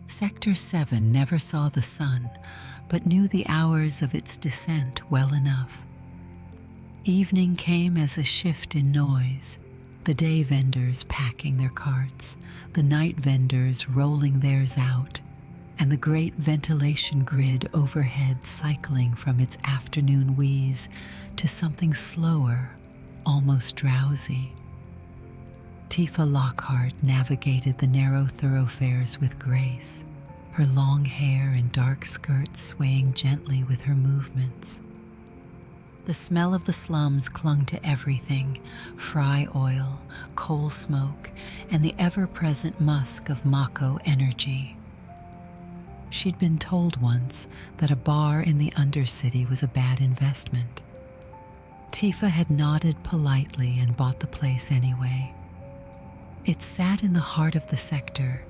Sector 7 never saw the sun, but knew the hours of its descent well enough. Evening came as a shift in noise, the day vendors packing their carts, the night vendors rolling theirs out, and the great ventilation grid overhead cycling from its afternoon wheeze to something slower, almost drowsy. Tifa Lockhart navigated the narrow thoroughfares with grace, her long hair and dark skirt swaying gently with her movements. The smell of the slums clung to everything: fry oil, coal smoke, and the ever-present musk of Mako energy. She'd been told once that a bar in the Undercity was a bad investment. Tifa had nodded politely and bought the place anyway. It sat in the heart of the sector,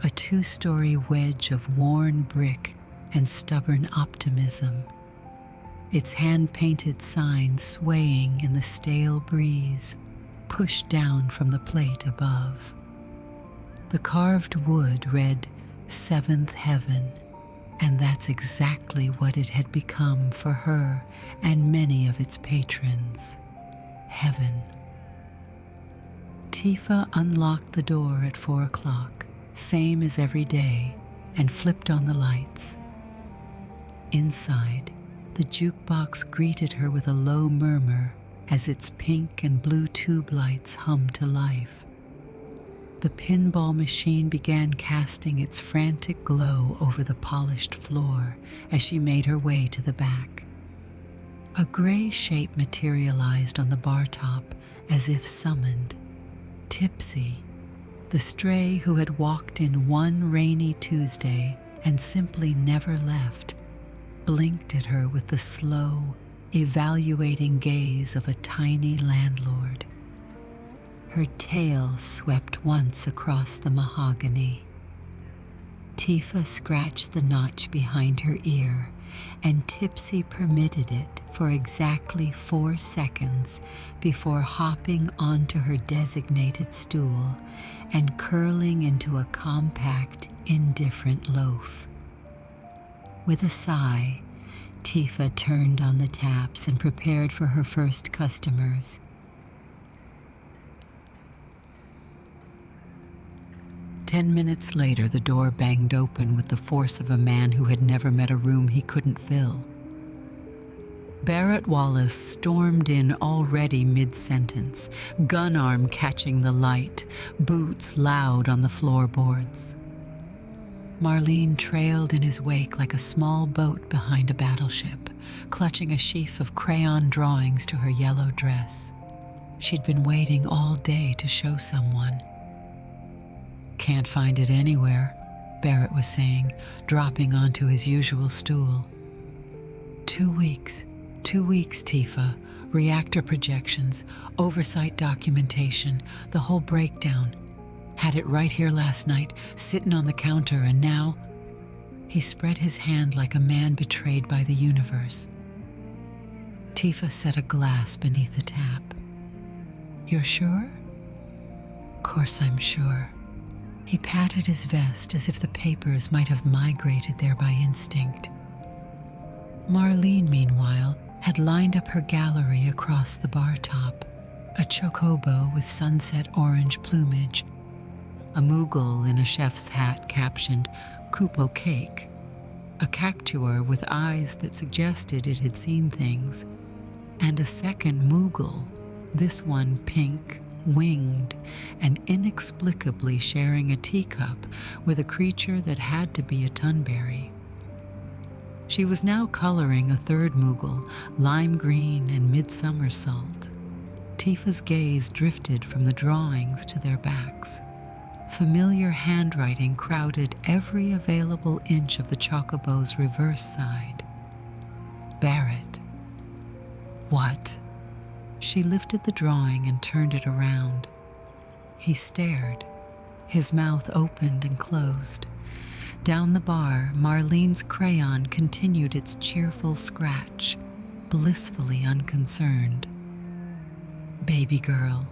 a 2-story wedge of worn brick and stubborn optimism, its hand-painted sign swaying in the stale breeze, pushed down from the plate above. The carved wood read Seventh Heaven, and that's exactly what it had become for her and many of its patrons. Heaven. Tifa unlocked the door at 4 o'clock, same as every day, and flipped on the lights. Inside, the jukebox greeted her with a low murmur as its pink and blue tube lights hummed to life. The pinball machine began casting its frantic glow over the polished floor as she made her way to the back. A gray shape materialized on the bar top as if summoned. Tipsy, the stray who had walked in one rainy Tuesday and simply never left, blinked at her with the slow, evaluating gaze of a tiny landlord. Her tail swept once across the mahogany. Tifa scratched the notch behind her ear, and Tipsy permitted it for exactly 4 seconds before hopping onto her designated stool and curling into a compact, indifferent loaf. With a sigh, Tifa turned on the taps and prepared for her first customers. "10 minutes later, the door banged open with the force of a man who had never met a room he couldn't fill. Barrett Wallace stormed in already mid-sentence, gun arm catching the light, boots loud on the floorboards. Marlene trailed in his wake like a small boat behind a battleship, clutching a sheaf of crayon drawings to her yellow dress. She'd been waiting all day to show someone. "Can't find it anywhere," Barrett was saying, dropping onto his usual stool. 2 weeks, Tifa. Reactor projections, oversight documentation, the whole breakdown. Had it right here last night, sitting on the counter, and now..." He spread his hand like a man betrayed by the universe. Tifa set a glass beneath the tap. "You're sure?" "Course I'm sure." He patted his vest as if the papers might have migrated there by instinct. Marlene, meanwhile, had lined up her gallery across the bar top, a chocobo with sunset orange plumage, a Moogle in a chef's hat captioned Kupo Cake, a cactuar with eyes that suggested it had seen things, and a second Moogle, this one pink, winged, and inexplicably sharing a teacup with a creature that had to be a Tunberry. She was now coloring a third Moogle, lime green and midsummer salt. Tifa's gaze drifted from the drawings to their backs. Familiar handwriting crowded every available inch of the chocobo's reverse side. Barrett. What? She lifted the drawing and turned it around. He stared. His mouth opened and closed. Down the bar, Marlene's crayon continued its cheerful scratch, blissfully unconcerned. "Baby girl."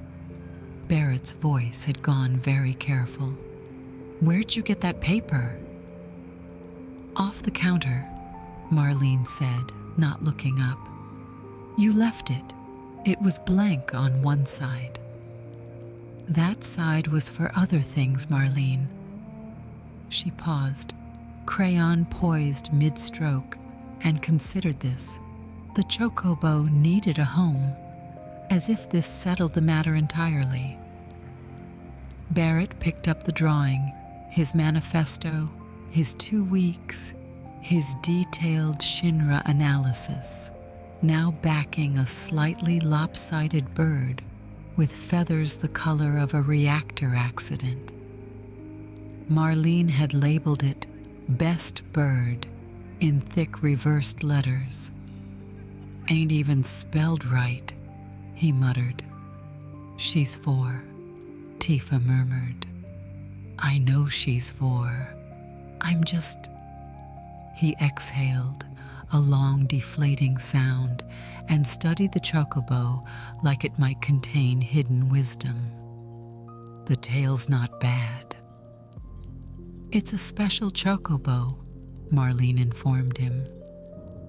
Barrett's voice had gone very careful. "Where'd you get that paper?" "Off the counter," Marlene said, not looking up. "You left it. It was blank on one side." "That side was for other things, Marlene." She paused, crayon poised mid-stroke, and considered this. The chocobo needed a home, as if this settled the matter entirely. Barrett picked up the drawing, his manifesto, his 2 weeks, his detailed Shinra analysis, now backing a slightly lopsided bird with feathers the color of a reactor accident. Marlene had labeled it "Best Bird" in thick reversed letters. "Ain't even spelled right," he muttered. "She's 4, Tifa murmured. "I know she's 4. I'm just..." He exhaled, a long deflating sound, and studied the chocobo like it might contain hidden wisdom. "The tail's not bad." "It's a special chocobo," Marlene informed him.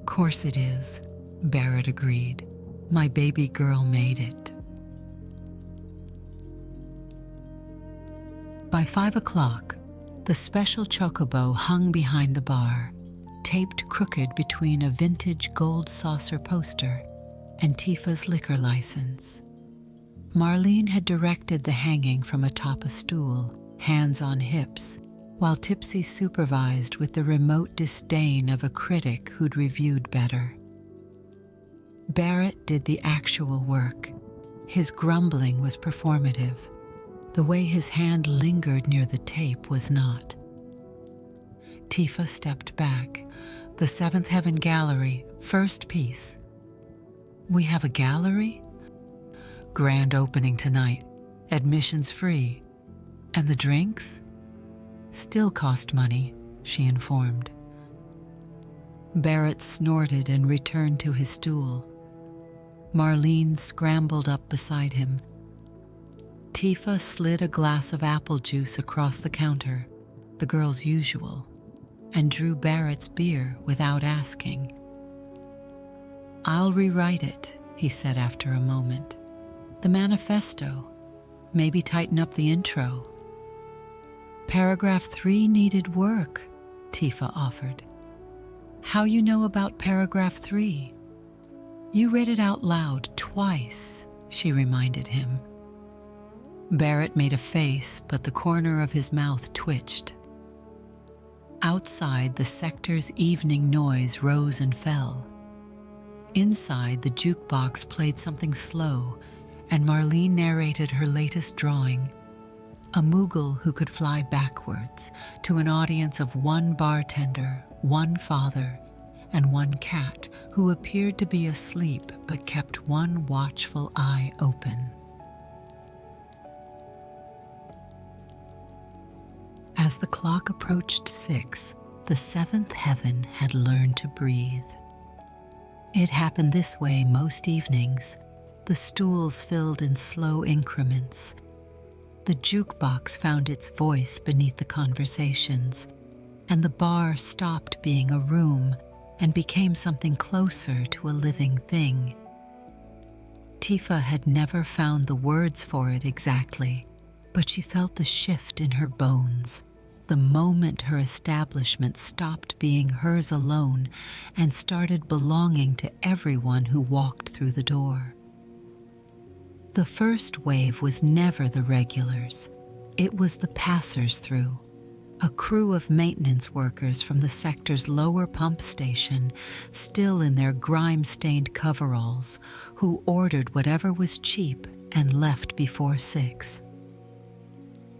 "Course it is," Barrett agreed. "My baby girl made it." By 5 o'clock, the special chocobo hung behind the bar, taped crooked between a vintage gold saucer poster and Tifa's liquor license. Marlene had directed the hanging from atop a stool, hands on hips, while Tipsy supervised with the remote disdain of a critic who'd reviewed better. Barrett did the actual work. His grumbling was performative. The way his hand lingered near the tape was not. Tifa stepped back. "The Seventh Heaven Gallery, first piece." "We have a gallery?" "Grand opening tonight. Admission's free. And the drinks?" "Still cost money," she informed. Barrett snorted and returned to his stool. Marlene scrambled up beside him. Tifa slid a glass of apple juice across the counter, the girl's usual, and drew Barrett's beer without asking. "I'll rewrite it," he said after a moment. "The manifesto. Maybe tighten up the intro." "Paragraph 3 needed work," Tifa offered. "How you know about paragraph 3? "You read it out loud twice," she reminded him. Barrett made a face, but the corner of his mouth twitched. Outside, the sector's evening noise rose and fell. Inside, the jukebox played something slow, and Marlene narrated her latest drawing, a Moogle who could fly backwards, to an audience of 1 bartender, 1 father, and 1 cat who appeared to be asleep but kept 1 watchful eye open. As the clock approached 6, the 7th heaven had learned to breathe. It happened this way most evenings, the stools filled in slow increments. The jukebox found its voice beneath the conversations, and the bar stopped being a room and became something closer to a living thing. Tifa had never found the words for it exactly, but she felt the shift in her bones, the moment her establishment stopped being hers alone and started belonging to everyone who walked through the door. The first wave was never the regulars. It was the passers-through, a crew of maintenance workers from the sector's lower pump station, still in their grime-stained coveralls, who ordered whatever was cheap and left before 6.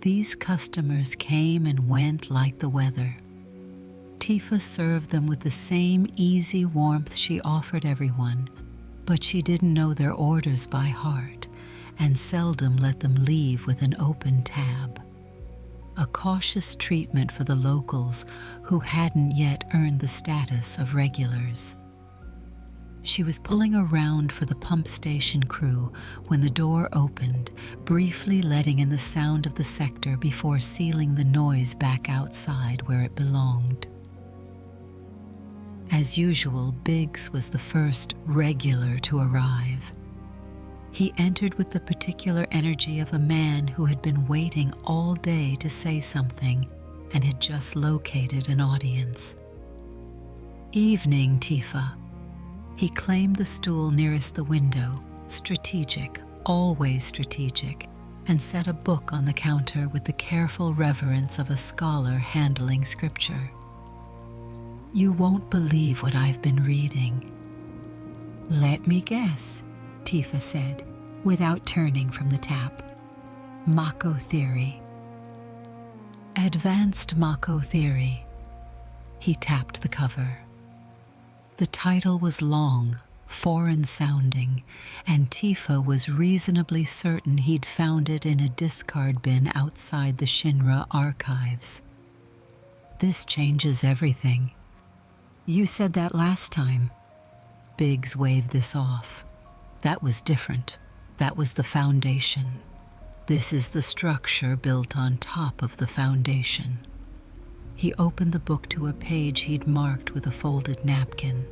These customers came and went like the weather. Tifa served them with the same easy warmth she offered everyone, but she didn't know their orders by heart and seldom let them leave with an open tab. A cautious treatment for the locals who hadn't yet earned the status of regulars. She was pulling around for the pump station crew when the door opened, briefly letting in the sound of the sector before sealing the noise back outside where it belonged. As usual, Biggs was the first regular to arrive. He entered with the particular energy of a man who had been waiting all day to say something and had just located an audience. "Evening, Tifa." He claimed the stool nearest the window, strategic, always strategic, and set a book on the counter with the careful reverence of a scholar handling scripture. "You won't believe what I've been reading." "Let me guess," Tifa said, without turning from the tap. "Mako theory." "Advanced Mako theory." He tapped the cover. The title was long, foreign-sounding, and Tifa was reasonably certain he'd found it in a discard bin outside the Shinra archives. "This changes everything." "You said that last time." Biggs waved this off. "That was different. That was the foundation. This is the structure built on top of the foundation." He opened the book to a page he'd marked with a folded napkin.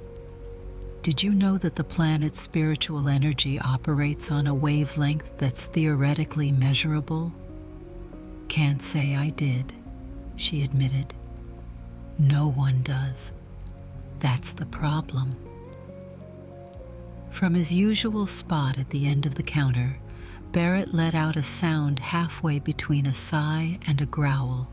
"Did you know that the planet's spiritual energy operates on a wavelength that's theoretically measurable?" "Can't say I did," she admitted. "No one does. That's the problem." From his usual spot at the end of the counter, Barrett let out a sound halfway between a sigh and a growl.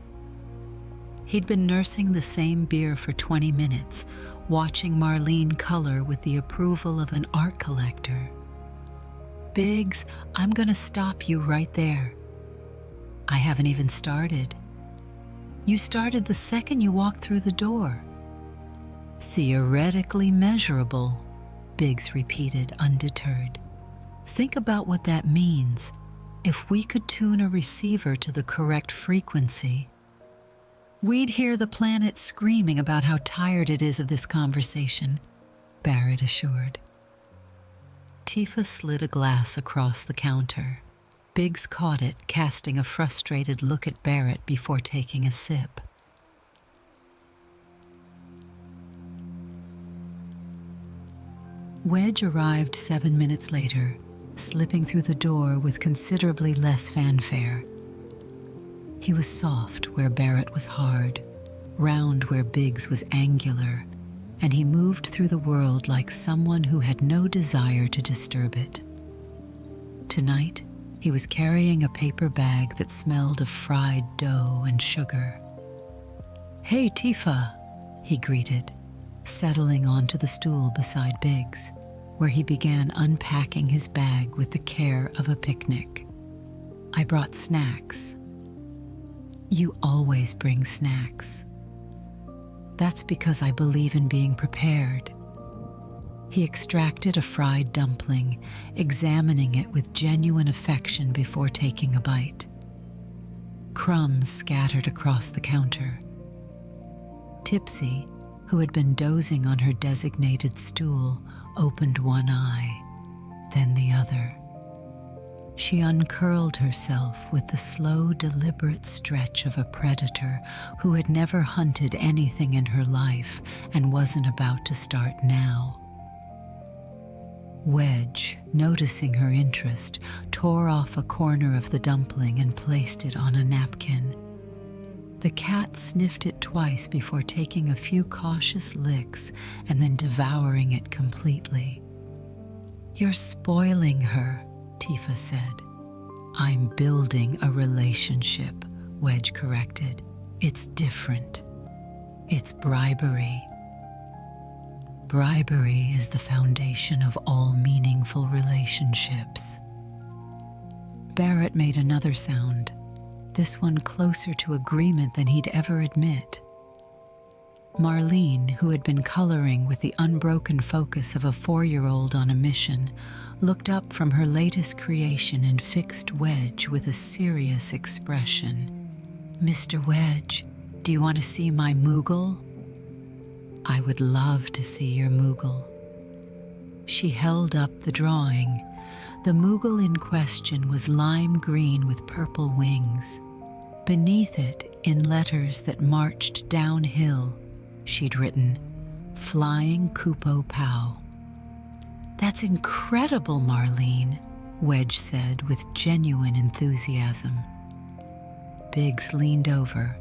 He'd been nursing the same beer for 20 minutes, watching Marlene color with the approval of an art collector. "Biggs, I'm gonna stop you right there." "I haven't even started." "You started the second you walked through the door." "Theoretically measurable," Biggs repeated, undeterred. "Think about what that means. If we could tune a receiver to the correct frequency, we'd hear the planet screaming about how tired it is of this conversation," Barrett assured. Tifa slid a glass across the counter. Biggs caught it, casting a frustrated look at Barrett before taking a sip. Wedge arrived 7 minutes later, slipping through the door with considerably less fanfare. He was soft where Barrett was hard, round where Biggs was angular, and he moved through the world like someone who had no desire to disturb it. Tonight, he was carrying a paper bag that smelled of fried dough and sugar. "Hey, Tifa," he greeted, settling onto the stool beside Biggs, where he began unpacking his bag with the care of a picnic. "I brought snacks." "You always bring snacks." "That's because I believe in being prepared." He extracted a fried dumpling, examining it with genuine affection before taking a bite. Crumbs scattered across the counter. Tipsy, who had been dozing on her designated stool, opened one eye, then the other. She uncurled herself with the slow, deliberate stretch of a predator who had never hunted anything in her life and wasn't about to start now. Wedge, noticing her interest, tore off a corner of the dumpling and placed it on a napkin. The cat sniffed it twice before taking a few cautious licks and then devouring it completely. "You're spoiling her," Tifa said. "I'm building a relationship," Wedge corrected. "It's different. It's bribery." "Bribery is the foundation of all meaningful relationships." Barrett made another sound, this one closer to agreement than he'd ever admit. Marlene, who had been coloring with the unbroken focus of a 4-year-old on a mission, looked up from her latest creation and fixed Wedge with a serious expression. "Mr. Wedge, do you want to see my Moogle?" "I would love to see your Moogle." She held up the drawing. The Moogle in question was lime green with purple wings. Beneath it, in letters that marched downhill, she'd written, Flying Kupo Pow. "That's incredible, Marlene," Wedge said with genuine enthusiasm. Biggs leaned over.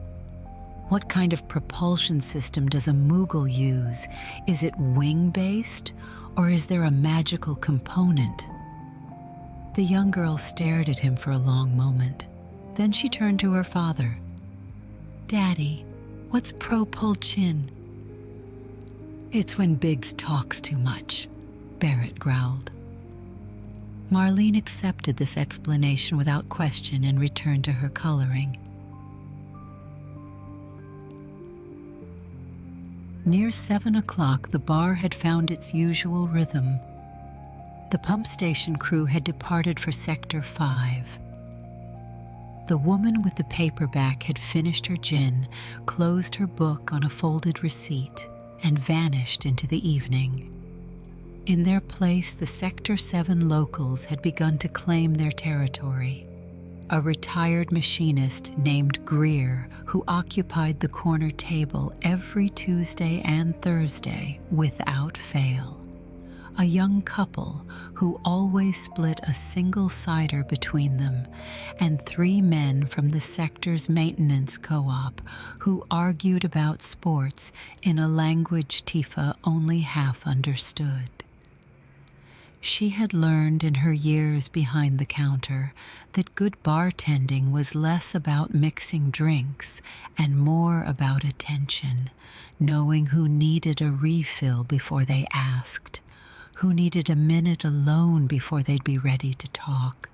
"What kind of propulsion system does a Moogle use? Is it wing-based, or is there a magical component?" The young girl stared at him for a long moment. Then she turned to her father. "Daddy, what's propulsion?" "It's when Biggs talks too much," Barrett growled. Marlene accepted this explanation without question and returned to her coloring. Near 7 o'clock, the bar had found its usual rhythm. The pump station crew had departed for Sector 5. The woman with the paperback had finished her gin, closed her book on a folded receipt, and vanished into the evening. In their place, the Sector 7 locals had begun to claim their territory. A retired machinist named Greer, who occupied the corner table every Tuesday and Thursday without fail. A young couple who always split a single cider between them, and 3 men from the sector's maintenance co-op who argued about sports in a language Tifa only half understood. She had learned in her years behind the counter that good bartending was less about mixing drinks and more about attention, knowing who needed a refill before they asked, who needed a minute alone before they'd be ready to talk,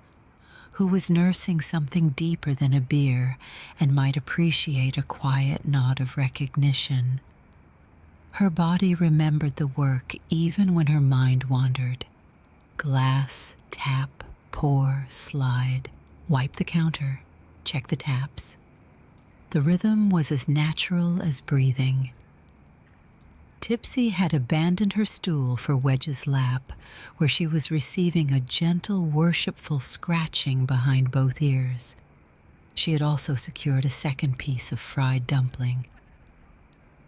who was nursing something deeper than a beer and might appreciate a quiet nod of recognition. Her body remembered the work even when her mind wandered. Glass, tap, pour, slide, wipe the counter, check the taps. The rhythm was as natural as breathing. Tipsy had abandoned her stool for Wedge's lap, where she was receiving a gentle, worshipful scratching behind both ears. She had also secured a second piece of fried dumpling.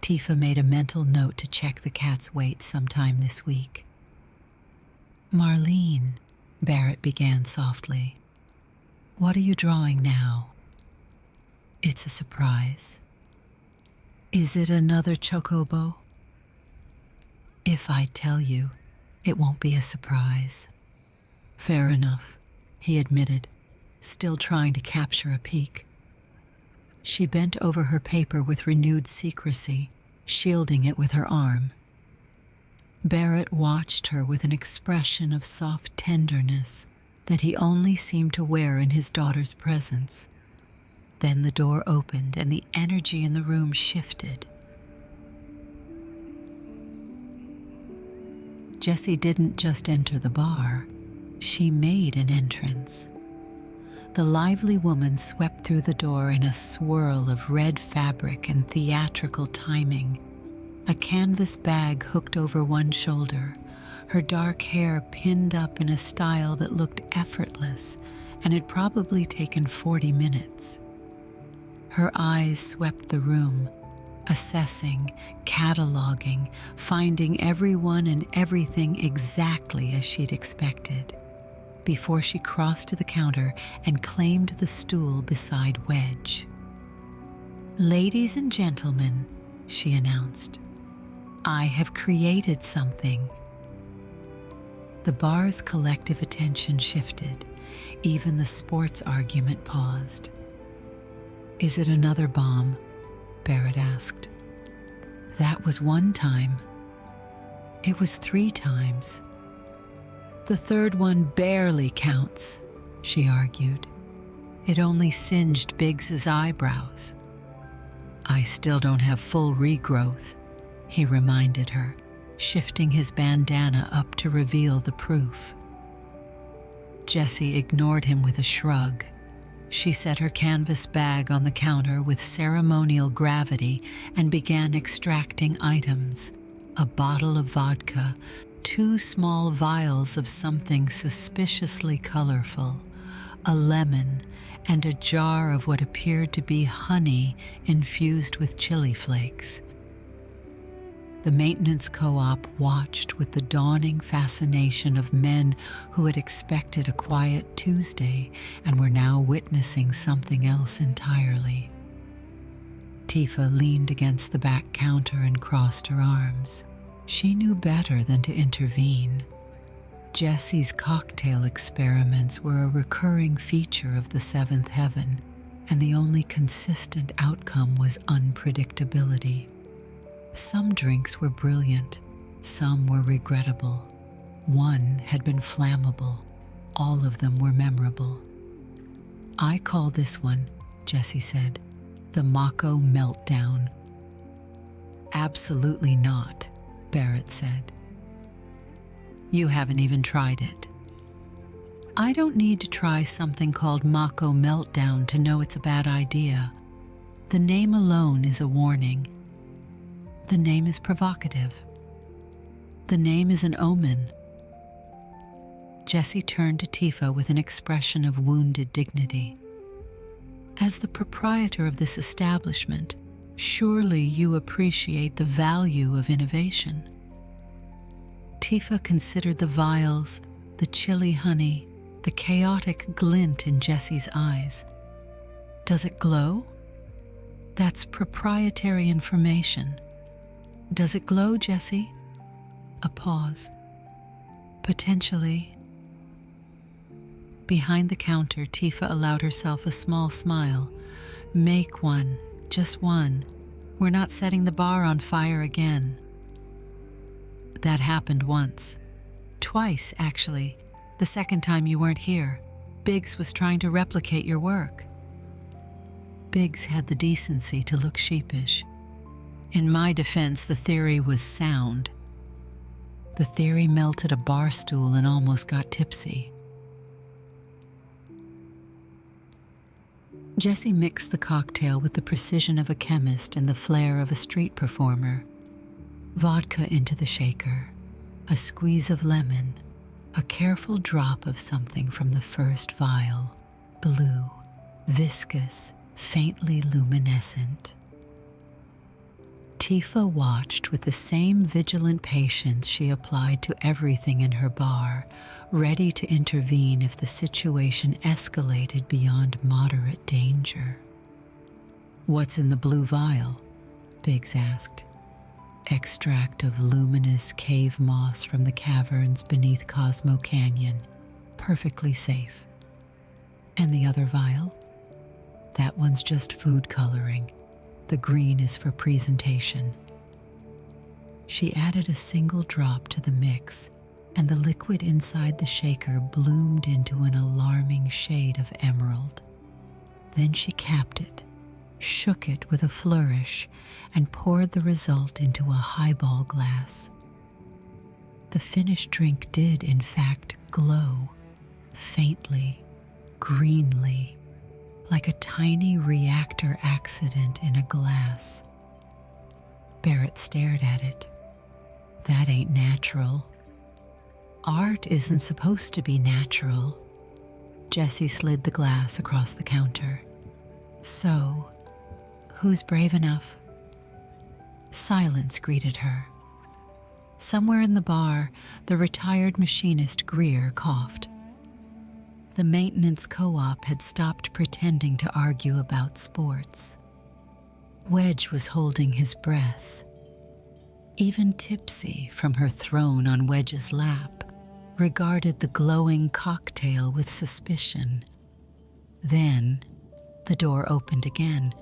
Tifa made a mental note to check the cat's weight sometime this week. "Marlene," Barrett began softly, "what are you drawing now?" "It's a surprise." "Is it another chocobo?" "If I tell you, it won't be a surprise." "Fair enough," he admitted, still trying to capture a peek. She bent over her paper with renewed secrecy, shielding it with her arm. Barrett watched her with an expression of soft tenderness that he only seemed to wear in his daughter's presence. Then the door opened and the energy in the room shifted. Jessie didn't just enter the bar, she made an entrance. The lively woman swept through the door in a swirl of red fabric and theatrical timing, a canvas bag hooked over one shoulder, her dark hair pinned up in a style that looked effortless and had probably taken 40 minutes. Her eyes swept the room, assessing, cataloging, finding everyone and everything exactly as she'd expected, before she crossed to the counter and claimed the stool beside Wedge. "Ladies and gentlemen," she announced, "I have created something." The bar's collective attention shifted. Even the sports argument paused. "Is it another bomb?" Barrett asked. "That was one time. It was 3 times. The third one barely counts," she argued. "It only singed Biggs's eyebrows." "I still don't have full regrowth," he reminded her, shifting his bandana up to reveal the proof. Jessie ignored him with a shrug. She set her canvas bag on the counter with ceremonial gravity and began extracting items: a bottle of vodka, 2 small vials of something suspiciously colorful, a lemon, and a jar of what appeared to be honey infused with chili flakes. The maintenance co-op watched with the dawning fascination of men who had expected a quiet Tuesday and were now witnessing something else entirely. Tifa leaned against the back counter and crossed her arms. She knew better than to intervene. Jesse's cocktail experiments were a recurring feature of the seventh heaven, and the only consistent outcome was unpredictability. Some drinks were brilliant, some were regrettable. One had been flammable. All of them were memorable. "I call this one," Jesse said, "the Mako Meltdown." "Absolutely not," Barrett said. "You haven't even tried it." "I don't need to try something called Mako Meltdown to know it's a bad idea. The name alone is a warning. The name is provocative. The name is an omen." Jesse turned to Tifa with an expression of wounded dignity. "As the proprietor of this establishment, surely you appreciate the value of innovation." Tifa considered the vials, the chilly honey, the chaotic glint in Jesse's eyes. "Does it glow? That's proprietary information. Does it glow, Jesse?" A pause. "Potentially." Behind the counter, Tifa allowed herself a small smile. "Make one, just one. We're not setting the bar on fire again." "That happened once. Twice, actually. The second time you weren't here. Biggs was trying to replicate your work." Biggs had the decency to look sheepish. "In my defense, the theory was sound. The theory melted a bar stool and almost got tipsy." Jesse mixed the cocktail with the precision of a chemist and the flair of a street performer. Vodka into the shaker, a squeeze of lemon, a careful drop of something from the first vial, blue, viscous, faintly luminescent. Tifa watched with the same vigilant patience she applied to everything in her bar, ready to intervene if the situation escalated beyond moderate danger. "What's in the blue vial?" Biggs asked. "Extract of luminous cave moss from the caverns beneath Cosmo Canyon. Perfectly safe." "And the other vial?" "That one's just food coloring. The green is for presentation." She added a single drop to the mix, and the liquid inside the shaker bloomed into an alarming shade of emerald. Then she capped it, shook it with a flourish, and poured the result into a highball glass. The finished drink did, in fact, glow, faintly, greenly, like a tiny reactor accident in a glass. Barrett stared at it. "That ain't natural." "Art isn't supposed to be natural." Jesse slid the glass across the counter. "So, who's brave enough?" Silence greeted her. Somewhere in the bar, the retired machinist Greer coughed. The maintenance co-op had stopped pretending to argue about sports. Wedge was holding his breath. Even Tipsy, from her throne on Wedge's lap, regarded the glowing cocktail with suspicion. Then, the door opened again.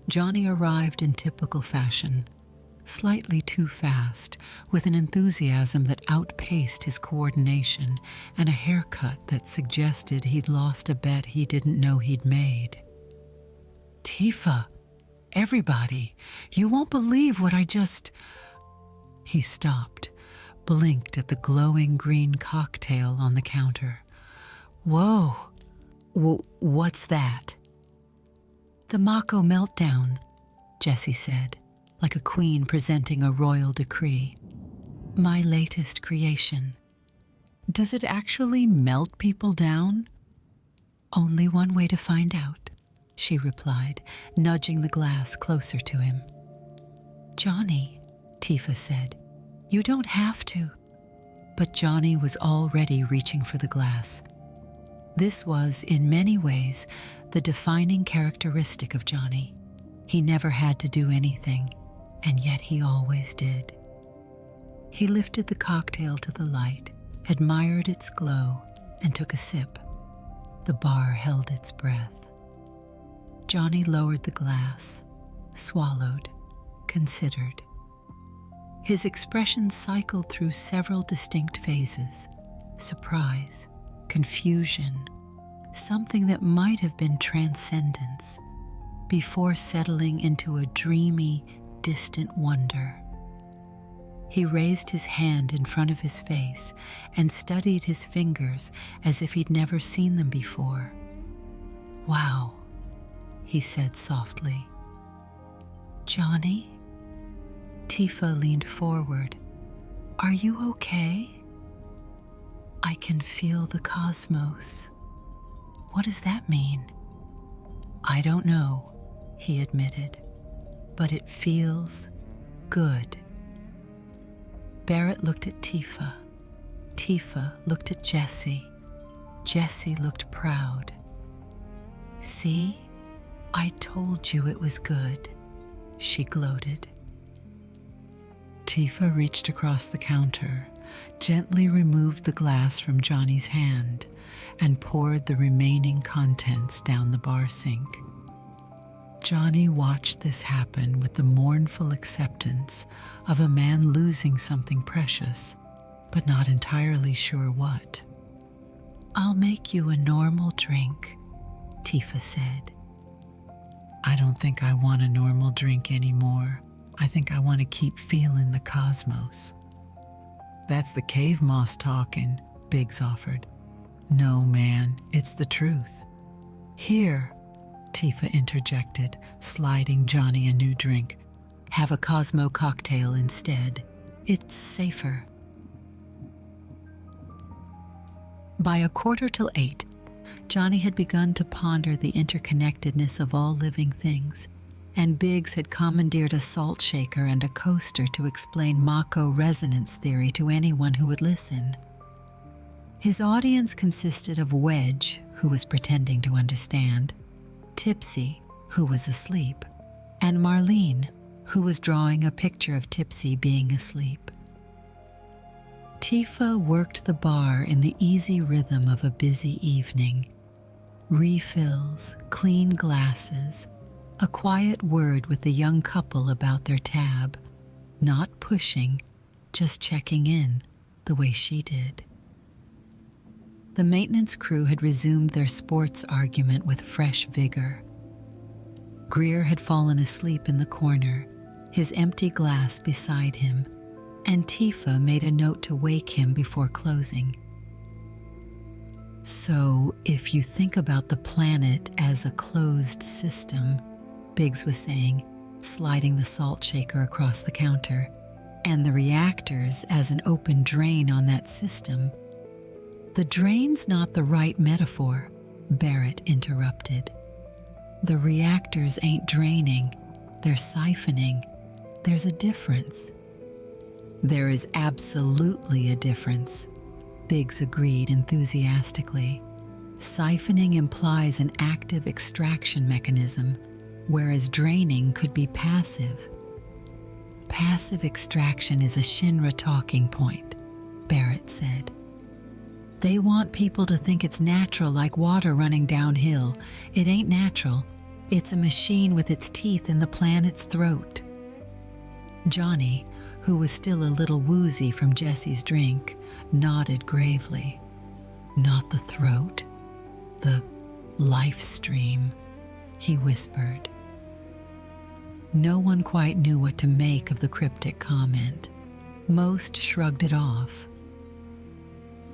Johnny arrived in typical fashion, slightly too fast, with an enthusiasm that outpaced his coordination and a haircut that suggested he'd lost a bet he didn't know he'd made. "Tifa, everybody, you won't believe what I just..." He stopped, blinked at the glowing green cocktail on the counter. "Whoa, what's that?" "The Mako Meltdown," Jessie said, like a queen presenting a royal decree. "My latest creation." "Does it actually melt people down?" "Only one way to find out," she replied, nudging the glass closer to him. "Johnny," Tifa said, "you don't have to." But Johnny was already reaching for the glass. This was, in many ways, the defining characteristic of Johnny. He never had to do anything, and yet he always did. He lifted the cocktail to the light, admired its glow, and took a sip. The bar held its breath. Johnny lowered the glass, swallowed, considered. His expression cycled through several distinct phases: surprise, confusion, something that might have been transcendence, before settling into a dreamy, distant wonder. He raised his hand in front of his face and studied his fingers as if he'd never seen them before. "Wow," he said softly. "Johnny?" Tifa leaned forward. "Are you okay?" "I can feel the cosmos." "What does that mean?" "I don't know," he admitted, "but it feels good." Barrett looked at Tifa. Tifa looked at Jessie. Jessie looked proud. "See? I told you it was good," she gloated. Tifa reached across the counter, gently removed the glass from Johnny's hand, and poured the remaining contents down the bar sink. Johnny watched this happen with the mournful acceptance of a man losing something precious, but not entirely sure what. "I'll make you a normal drink," Tifa said. "I don't think I want a normal drink anymore. I think I want to keep feeling the cosmos." "That's the cave moss talking," Biggs offered. "No, man, it's the truth." "Here," Tifa interjected, sliding Johnny a new drink. "Have a Cosmo cocktail instead. It's safer." By 7:45, Johnny had begun to ponder the interconnectedness of all living things, and Biggs had commandeered a salt shaker and a coaster to explain Mako resonance theory to anyone who would listen. His audience consisted of Wedge, who was pretending to understand, Tipsy, who was asleep, and Marlene, who was drawing a picture of Tipsy being asleep. Tifa worked the bar in the easy rhythm of a busy evening. Refills, clean glasses, a quiet word with the young couple about their tab, not pushing, just checking in, the way she did. The maintenance crew had resumed their sports argument with fresh vigor. Greer had fallen asleep in the corner, his empty glass beside him, and Tifa made a note to wake him before closing. "So, if you think about the planet as a closed system," Biggs was saying, sliding the salt shaker across the counter, "and the reactors as an open drain on that system—" "The drain's not the right metaphor," Barrett interrupted. "The reactors ain't draining, they're siphoning. There's a difference." "There is absolutely a difference," Biggs agreed enthusiastically. "Siphoning implies an active extraction mechanism, whereas draining could be passive." "Passive extraction is a Shinra talking point," Barrett said. "They want people to think it's natural, like water running downhill. It ain't natural. It's a machine with its teeth in the planet's throat." Johnny, who was still a little woozy from Jessie's drink, nodded gravely. "Not the throat, the life stream," he whispered. No one quite knew what to make of the cryptic comment. Most shrugged it off.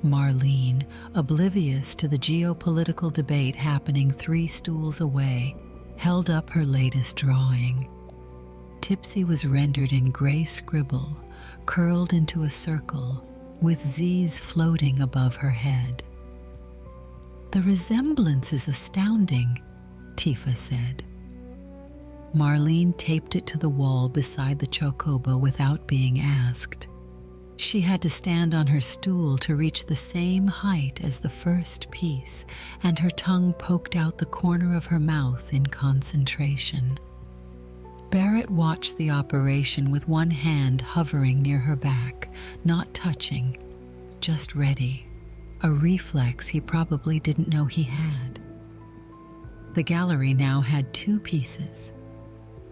Marlene, oblivious to the geopolitical debate happening 3 stools away, held up her latest drawing. Tipsy was rendered in gray scribble, curled into a circle, with Z's floating above her head. "The resemblance is astounding," Tifa said. Marlene taped it to the wall beside the chocobo without being asked. She had to stand on her stool to reach the same height as the first piece, and her tongue poked out the corner of her mouth in concentration. Barrett watched the operation with one hand hovering near her back, not touching, just ready, a reflex he probably didn't know he had. The gallery now had 2 pieces.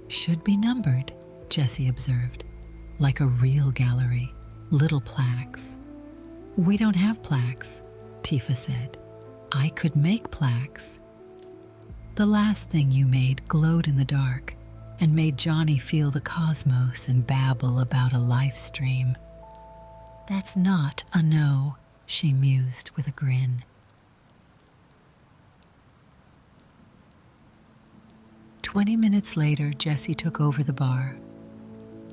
Should be numbered, Jessie observed, like a real gallery, little plaques. We don't have plaques, Tifa said. I could make plaques. The last thing you made glowed in the dark and made Johnny feel the cosmos and babble about a life stream. That's not a no, she mused with a grin. 20 minutes later, Jessie took over the bar.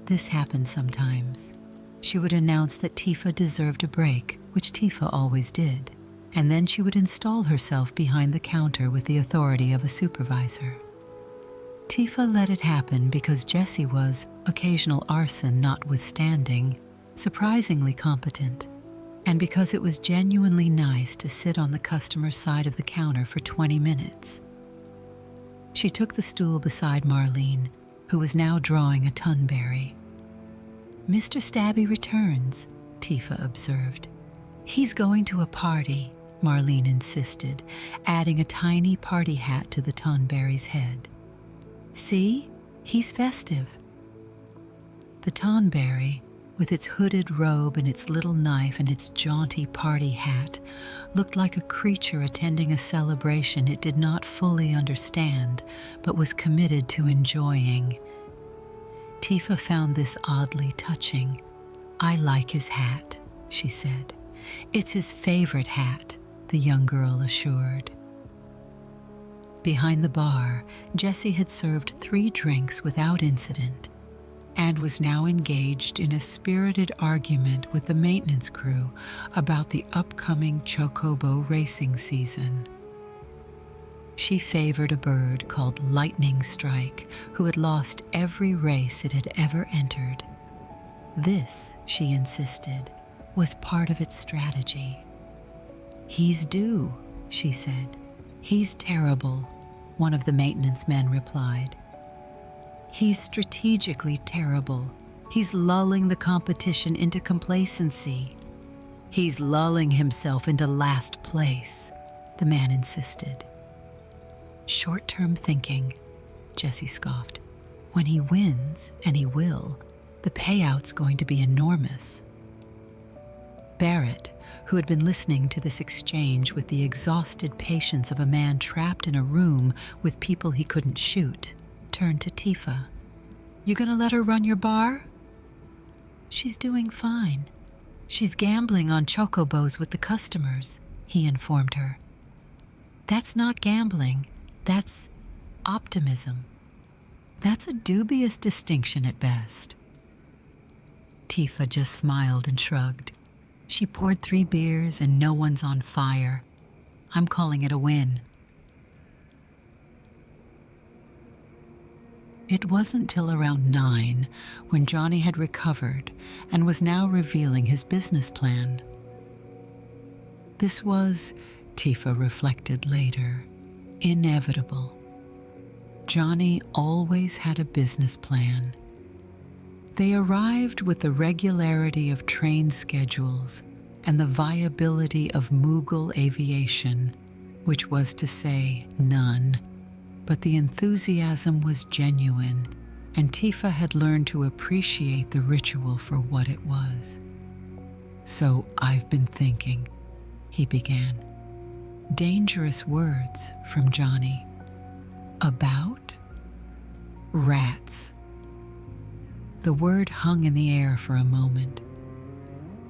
This happened sometimes. She would announce that Tifa deserved a break, which Tifa always did, and then she would install herself behind the counter with the authority of a supervisor. Tifa let it happen because Jessie was, occasional arson notwithstanding, surprisingly competent, and because it was genuinely nice to sit on the customer's side of the counter for 20 minutes. She took the stool beside Marlene, who was now drawing a tunberry. Mr. Stabby returns, Tifa observed. He's going to a party, Marlene insisted, adding a tiny party hat to the tunberry's head. See? He's festive. The tunberry, with its hooded robe and its little knife and its jaunty party hat, looked like a creature attending a celebration it did not fully understand, but was committed to enjoying. Tifa found this oddly touching. I like his hat, she said. It's his favorite hat, the young girl assured. Behind the bar, Jessie had served 3 drinks without incident, and was now engaged in a spirited argument with the maintenance crew about the upcoming chocobo racing season. She favored a bird called Lightning Strike, who had lost every race it had ever entered. This, she insisted, was part of its strategy. He's due, she said. He's terrible, one of the maintenance men replied. He's strategically terrible. He's lulling the competition into complacency. He's lulling himself into last place, the man insisted. Short-term thinking, Jessie scoffed. When he wins, and he will, the payout's going to be enormous. Barrett, who had been listening to this exchange with the exhausted patience of a man trapped in a room with people he couldn't shoot, turned to Tifa. You gonna let her run your bar? She's doing fine. She's gambling on chocobos with the customers, he informed her. That's not gambling. That's optimism. That's a dubious distinction at best. Tifa just smiled and shrugged. She poured 3 beers and no one's on fire. I'm calling it a win. It wasn't till around 9 when Johnny had recovered and was now revealing his business plan. This was, Tifa reflected later, inevitable. Johnny always had a business plan. They arrived with the regularity of train schedules and the viability of Mughal aviation, which was to say none. But the enthusiasm was genuine, and Tifa had learned to appreciate the ritual for what it was. So I've been thinking, he began. Dangerous words from Johnny. About? Rats. The word hung in the air for a moment.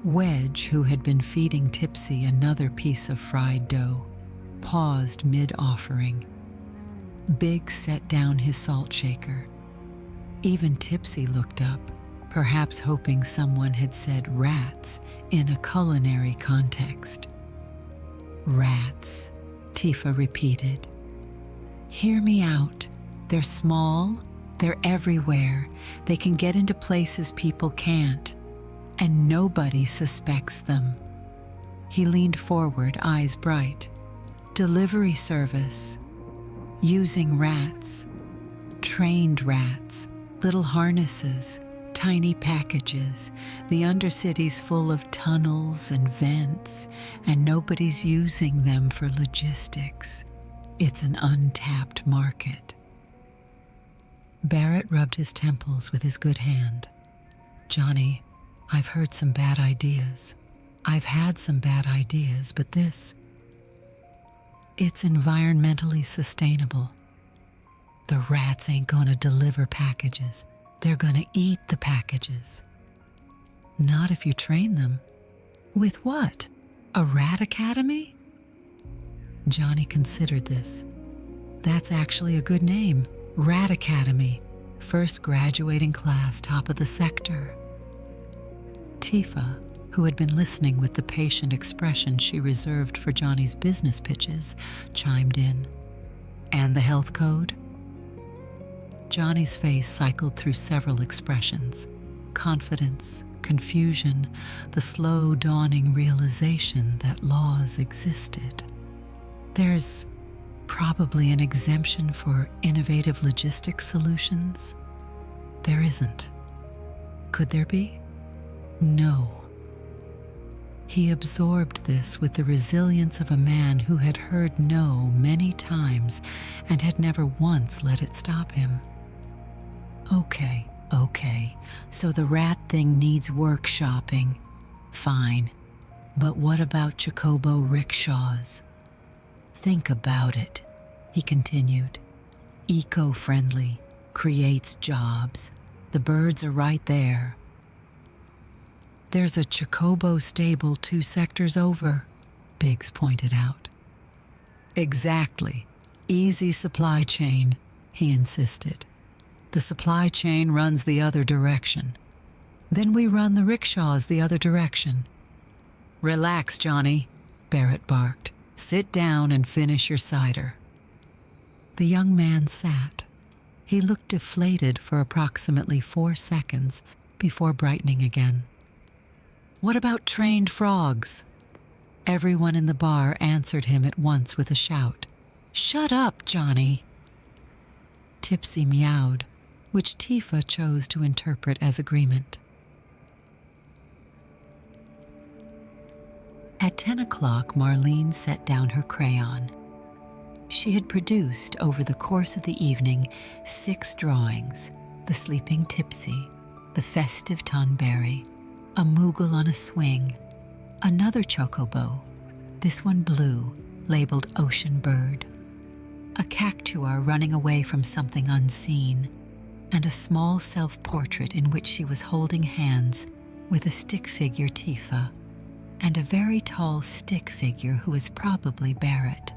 Wedge, who had been feeding Tipsy another piece of fried dough, paused mid-offering. Big set down his salt shaker. Even Tipsy looked up, perhaps hoping someone had said rats in a culinary context. Rats, Tifa repeated. Hear me out. They're small, they're everywhere. They can get into places people can't, and nobody suspects them. He leaned forward, eyes bright. Delivery service. Using rats. Trained rats. Little harnesses. Tiny packages. The Undercity's full of tunnels and vents, and nobody's using them for logistics. It's an untapped market. Barrett rubbed his temples with his good hand. Johnny, I've heard some bad ideas. I've had some bad ideas, but this, it's environmentally sustainable. The rats ain't gonna deliver packages. They're gonna eat the packages. Not if you train them. With what? A rat academy? Johnny considered this. That's actually a good name. Rat Academy. First graduating class, top of the sector. Tifa, who had been listening with the patient expression she reserved for Johnny's business pitches, chimed in. And the health code? Johnny's face cycled through several expressions. Confidence, confusion, the slow dawning realization that laws existed. There's probably an exemption for innovative logistics solutions. There isn't. Could there be? No. He absorbed this with the resilience of a man who had heard no many times and had never once let it stop him. Okay, so the rat thing needs workshopping. Fine. But what about Chocobo rickshaws? Think about it, he continued. Eco-friendly, creates jobs. The birds are right there. There's a Chocobo stable 2 sectors over, Biggs pointed out. Exactly. Easy supply chain, he insisted. The supply chain runs the other direction. Then we run the rickshaws the other direction. Relax, Johnny, Barrett barked. Sit down and finish your cider. The young man sat. He looked deflated for approximately 4 seconds before brightening again. What about trained frogs? Everyone in the bar answered him at once with a shout. Shut up, Johnny. Tipsy meowed, which Tifa chose to interpret as agreement. At 10 o'clock, Marlene set down her crayon. She had produced, over the course of the evening, 6 drawings: the sleeping Tipsy, the festive Tonberry, a Moogle on a swing, another Chocobo, this one blue, labeled Ocean Bird, a Cactuar running away from something unseen, and a small self-portrait in which she was holding hands with a stick figure Tifa, and a very tall stick figure who was probably Barrett.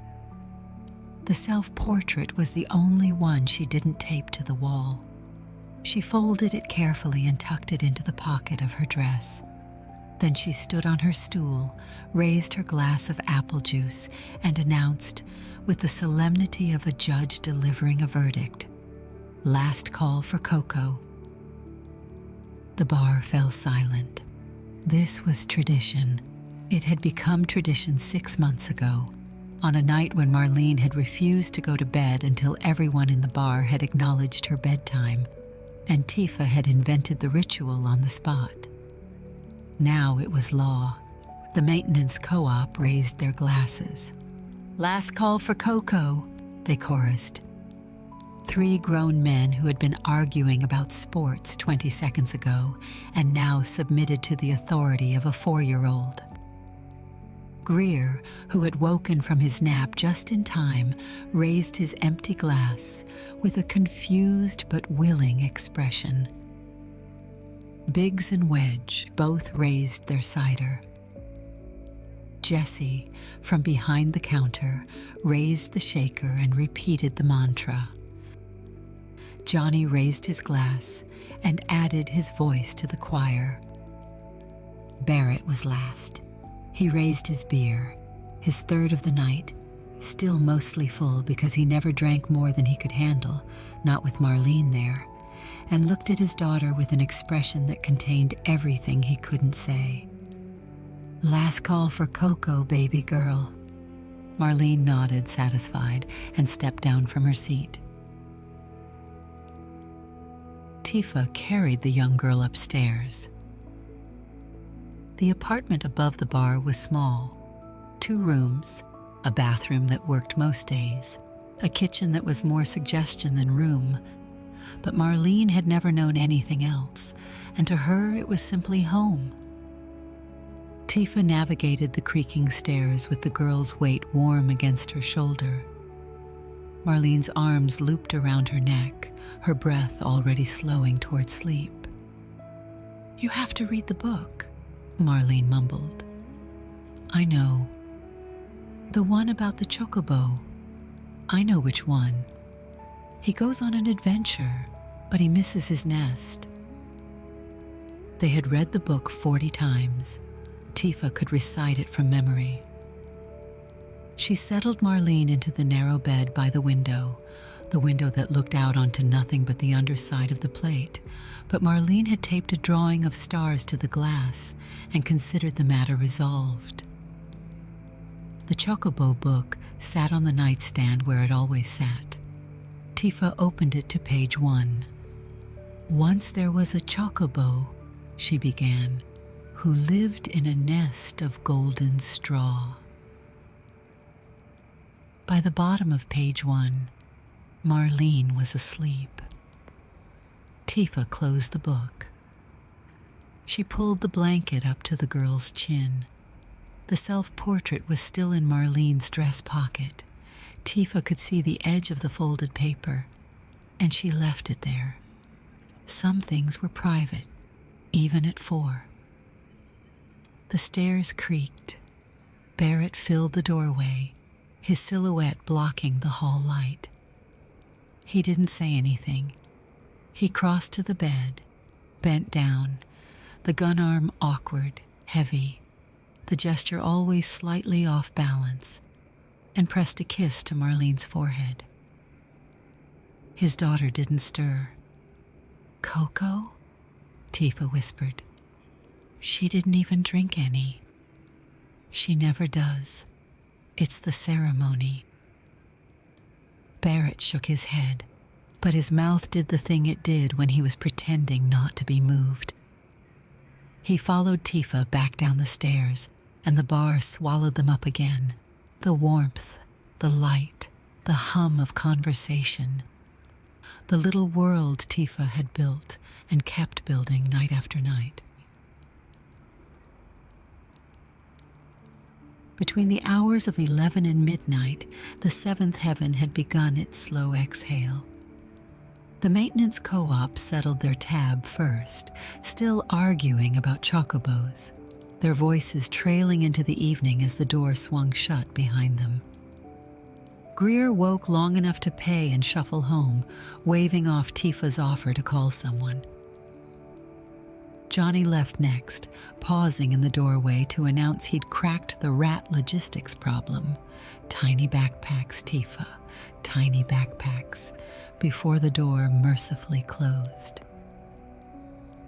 The self-portrait was the only one she didn't tape to the wall. She folded it carefully and tucked it into the pocket of her dress. Then she stood on her stool, raised her glass of apple juice, and announced, with the solemnity of a judge delivering a verdict, "Last call for cocoa." The bar fell silent. This was tradition. It had become tradition 6 months ago, on a night when Marlene had refused to go to bed until everyone in the bar had acknowledged her bedtime, and Tifa had invented the ritual on the spot. Now it was law. The maintenance co-op raised their glasses. "Last call for cocoa," they chorused. 3 grown men who had been arguing about sports 20 seconds ago and now submitted to the authority of a 4-year-old. Greer, who had woken from his nap just in time, raised his empty glass with a confused but willing expression. Biggs and Wedge both raised their cider. Jessie, from behind the counter, raised the shaker and repeated the mantra. Johnny raised his glass and added his voice to the choir. Barrett was last. He raised his beer, his 3rd of the night, still mostly full because he never drank more than he could handle, not with Marlene there, and looked at his daughter with an expression that contained everything he couldn't say. "Last call for cocoa, baby girl." Marlene nodded, satisfied, and stepped down from her seat. Tifa carried the young girl upstairs. The apartment above the bar was small. 2 rooms, a bathroom that worked most days, a kitchen that was more suggestion than room. But Marlene had never known anything else, and to her it was simply home. Tifa navigated the creaking stairs with the girl's weight warm against her shoulder. Marlene's arms looped around her neck, her breath already slowing toward sleep. "You have to read the book," Marlene mumbled. "I know. The one about the chocobo. I know which one. He goes on an adventure, but he misses his nest." They had read the book 40 times. Tifa could recite it from memory. She settled Marlene into the narrow bed by the window that looked out onto nothing but the underside of the plate, but Marlene had taped a drawing of stars to the glass and considered the matter resolved. The chocobo book sat on the nightstand where it always sat. Tifa opened it to page 1. "Once there was a chocobo," she began, "who lived in a nest of golden straw." By the bottom of page 1, Marlene was asleep. Tifa closed the book. She pulled the blanket up to the girl's chin. The self-portrait was still in Marlene's dress pocket. Tifa could see the edge of the folded paper, and she left it there. Some things were private, even at 4. The stairs creaked. Barrett filled the doorway, his silhouette blocking the hall light. He didn't say anything. He crossed to the bed, bent down, the gun arm awkward, heavy, the gesture always slightly off balance, and pressed a kiss to Marlene's forehead. His daughter didn't stir. "Cocoa?" Tifa whispered. "She didn't even drink any." "She never does. It's the ceremony." Barrett shook his head, but his mouth did the thing it did when he was pretending not to be moved. He followed Tifa back down the stairs, and the bar swallowed them up again. The warmth, the light, the hum of conversation. The little world Tifa had built and kept building night after night. Between the hours of 11 and midnight, the 7th heaven had begun its slow exhale. The maintenance co-op settled their tab first, still arguing about chocobos, their voices trailing into the evening as the door swung shut behind them. Greer woke long enough to pay and shuffle home, waving off Tifa's offer to call someone. Johnny left next, pausing in the doorway to announce he'd cracked the rat logistics problem. Tiny backpacks, Tifa, tiny backpacks, before the door mercifully closed.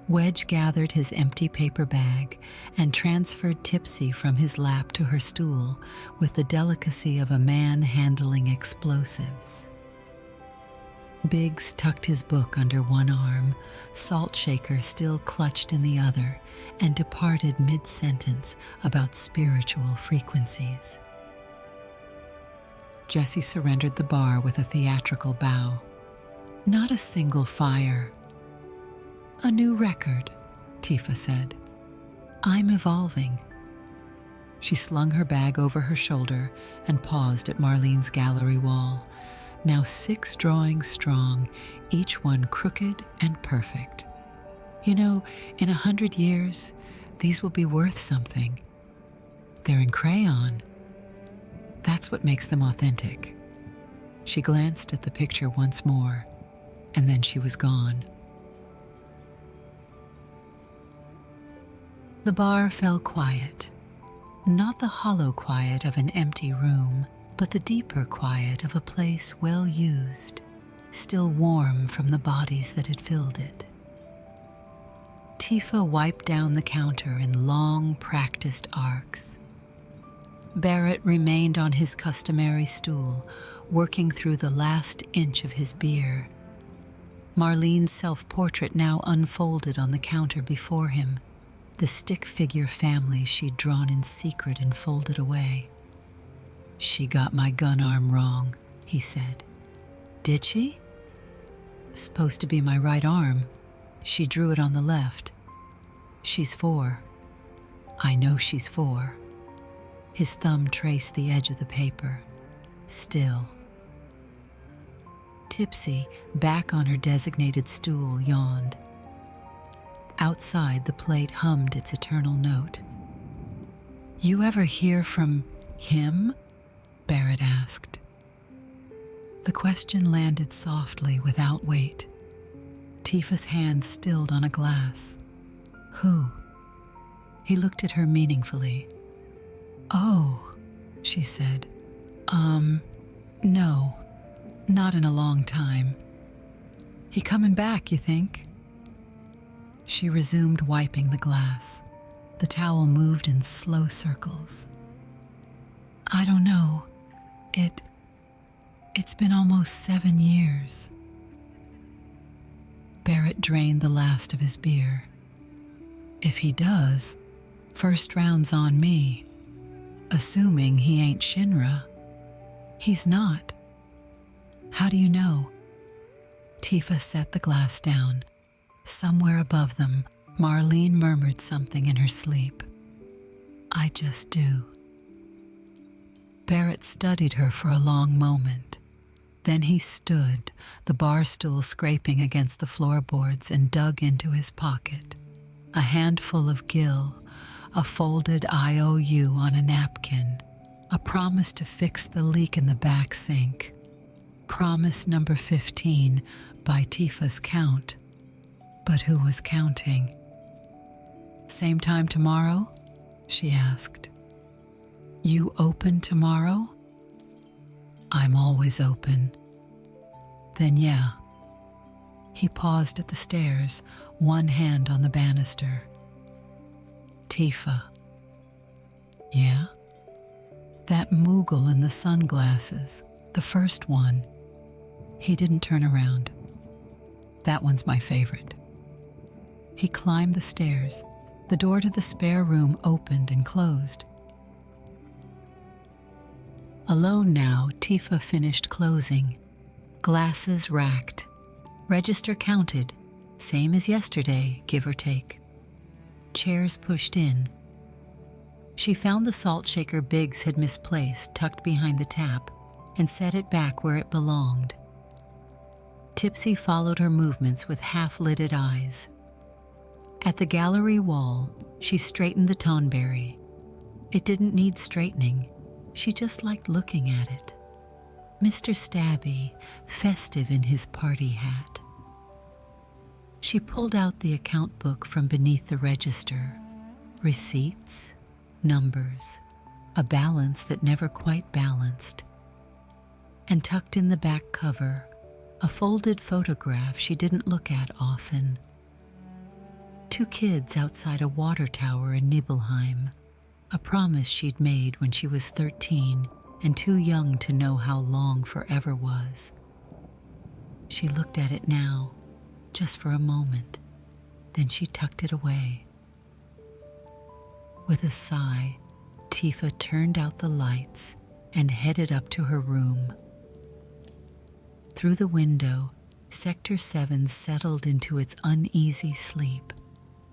Wedge gathered his empty paper bag and transferred Tipsy from his lap to her stool with the delicacy of a man handling explosives. Biggs tucked his book under one arm, Salt Shaker still clutched in the other, and departed mid-sentence about spiritual frequencies. Jessie surrendered the bar with a theatrical bow. "Not a single fire." "A new record," Tifa said. "I'm evolving." She slung her bag over her shoulder and paused at Marlene's gallery wall. Now 6 drawings strong, each one crooked and perfect. "You know, in 100 years, these will be worth something. They're in crayon. That's what makes them authentic." She glanced at the picture once more, and then she was gone. The bar fell quiet, not the hollow quiet of an empty room, but the deeper quiet of a place well used, still warm from the bodies that had filled it. Tifa wiped down the counter in long, practiced arcs. Barrett remained on his customary stool, working through the last inch of his beer. Marlene's self-portrait now unfolded on the counter before him, the stick figure family she'd drawn in secret and folded away. "She got my gun arm wrong," he said. "Did she?" "Supposed to be my right arm. She drew it on the left. She's 4. I know she's 4. His thumb traced the edge of the paper. "Still." Tipsy, back on her designated stool, yawned. Outside, the plate hummed its eternal note. "You ever hear from him?" Barrett asked. The question landed softly, without weight. Tifa's hand stilled on a glass. "Who?" He looked at her meaningfully. "Oh," she said. No, not in a long time. He coming back, you think?" She resumed wiping the glass. The towel moved in slow circles. "I don't know. It's been almost 7 years." Barrett drained the last of his beer. "If he does, first round's on me. Assuming he ain't Shinra." "He's not." "How do you know?" Tifa set the glass down. Somewhere above them, Marlene murmured something in her sleep. "I just do." Barrett studied her for a long moment. Then he stood, the bar stool scraping against the floorboards, and dug into his pocket. A handful of gil, a folded IOU on a napkin, a promise to fix the leak in the back sink. Promise number 15 by Tifa's count. But who was counting? "Same time tomorrow?" she asked. "You open tomorrow?" "I'm always open." "Then yeah." He paused at the stairs, one hand on the banister. "Tifa." "Yeah?" "That Moogle in the sunglasses, the first one." He didn't turn around. "That one's my favorite." He climbed the stairs. The door to the spare room opened and closed. Alone now, Tifa finished closing. Glasses racked. Register counted, same as yesterday, give or take. Chairs pushed in. She found the salt shaker Biggs had misplaced tucked behind the tap and set it back where it belonged. Tipsy followed her movements with half-lidded eyes. At the gallery wall, she straightened the tonberry. It didn't need straightening. She just liked looking at it. Mr. Stabby, festive in his party hat. She pulled out the account book from beneath the register. Receipts, numbers, a balance that never quite balanced. And tucked in the back cover, a folded photograph she didn't look at often. 2 kids outside a water tower in Nibelheim, a promise she'd made when she was 13 and too young to know how long forever was. She looked at it now, just for a moment, then she tucked it away. With a sigh, Tifa turned out the lights and headed up to her room. Through the window, Sector 7 settled into its uneasy sleep,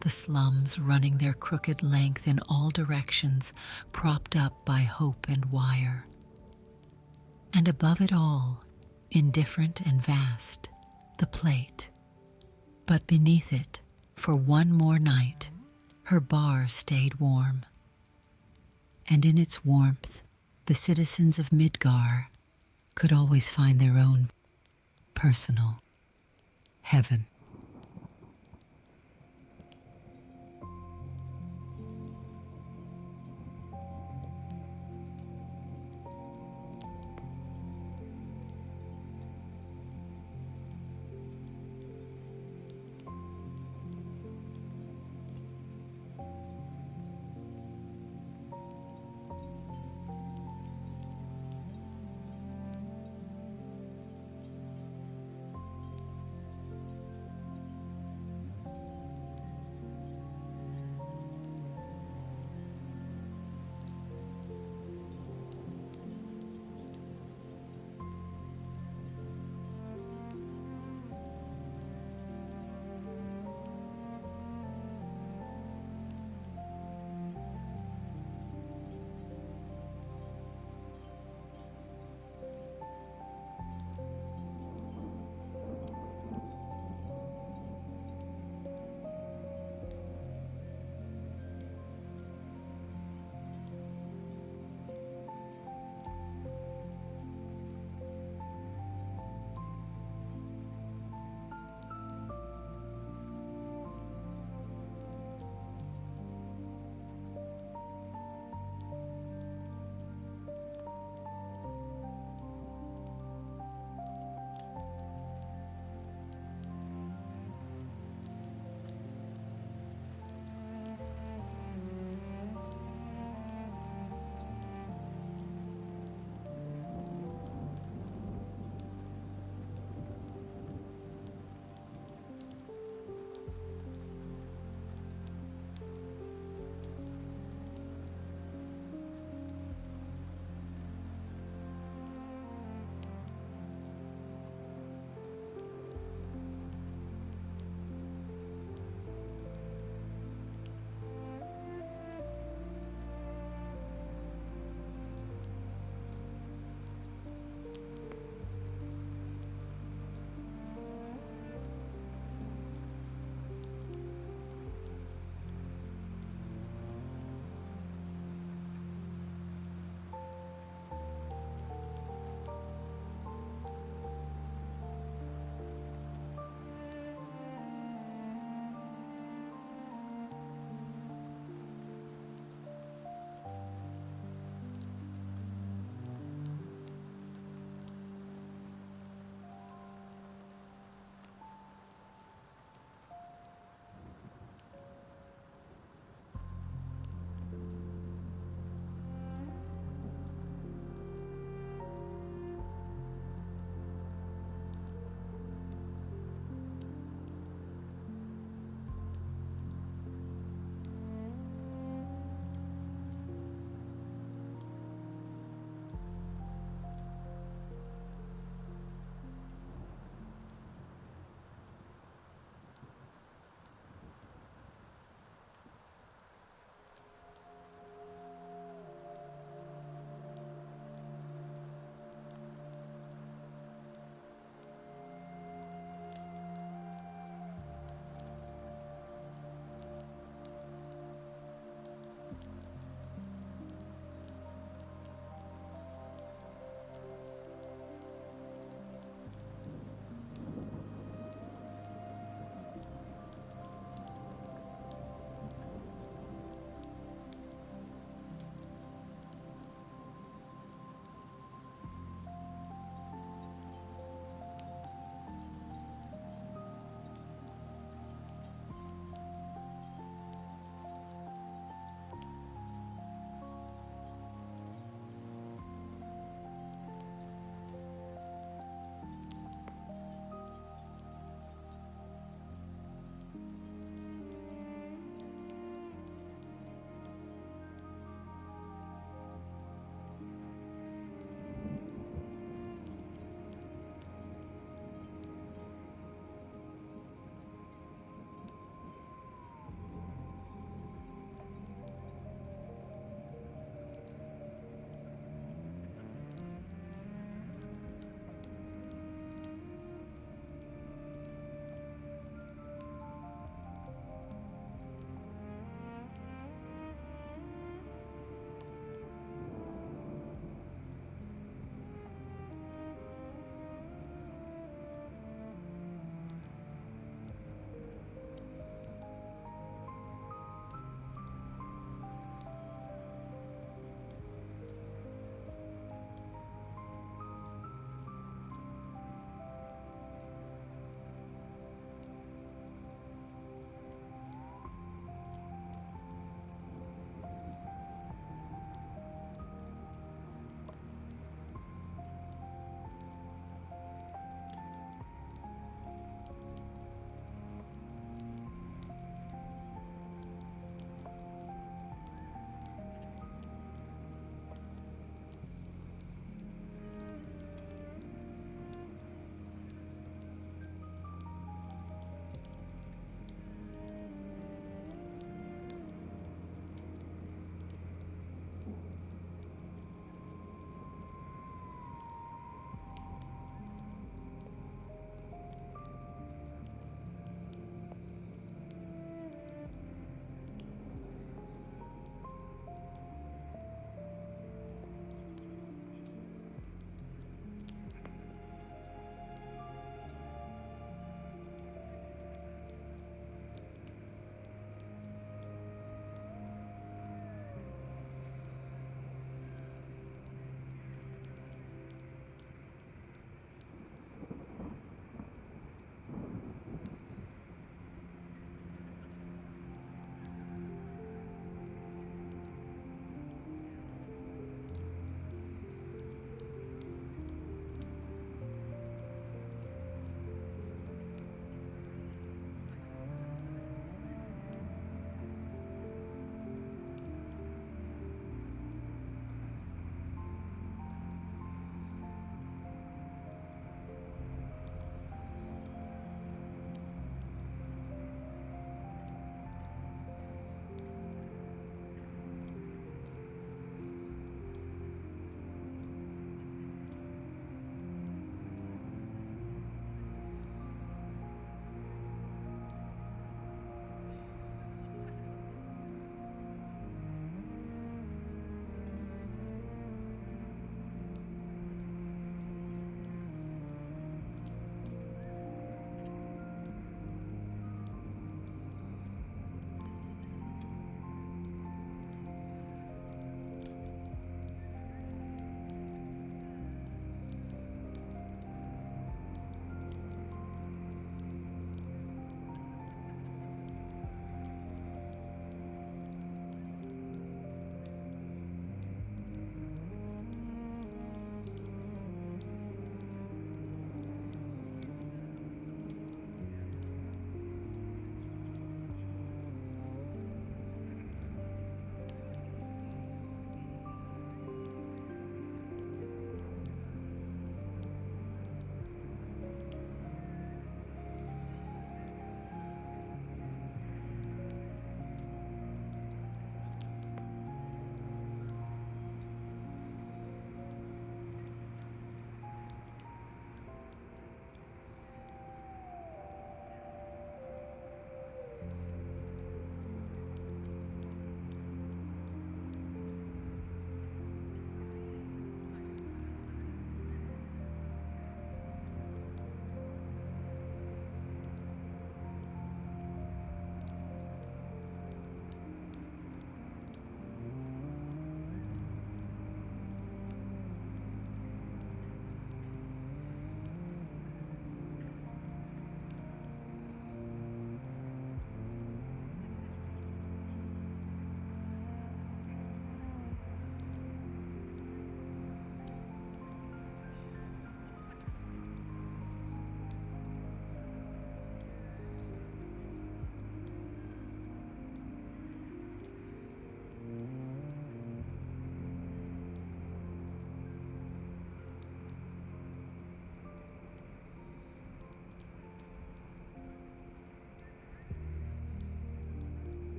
the slums running their crooked length in all directions, propped up by hope and wire. And above it all, indifferent and vast, the plate. But beneath it, for one more night, her bar stayed warm. And in its warmth, the citizens of Midgar could always find their own personal heaven.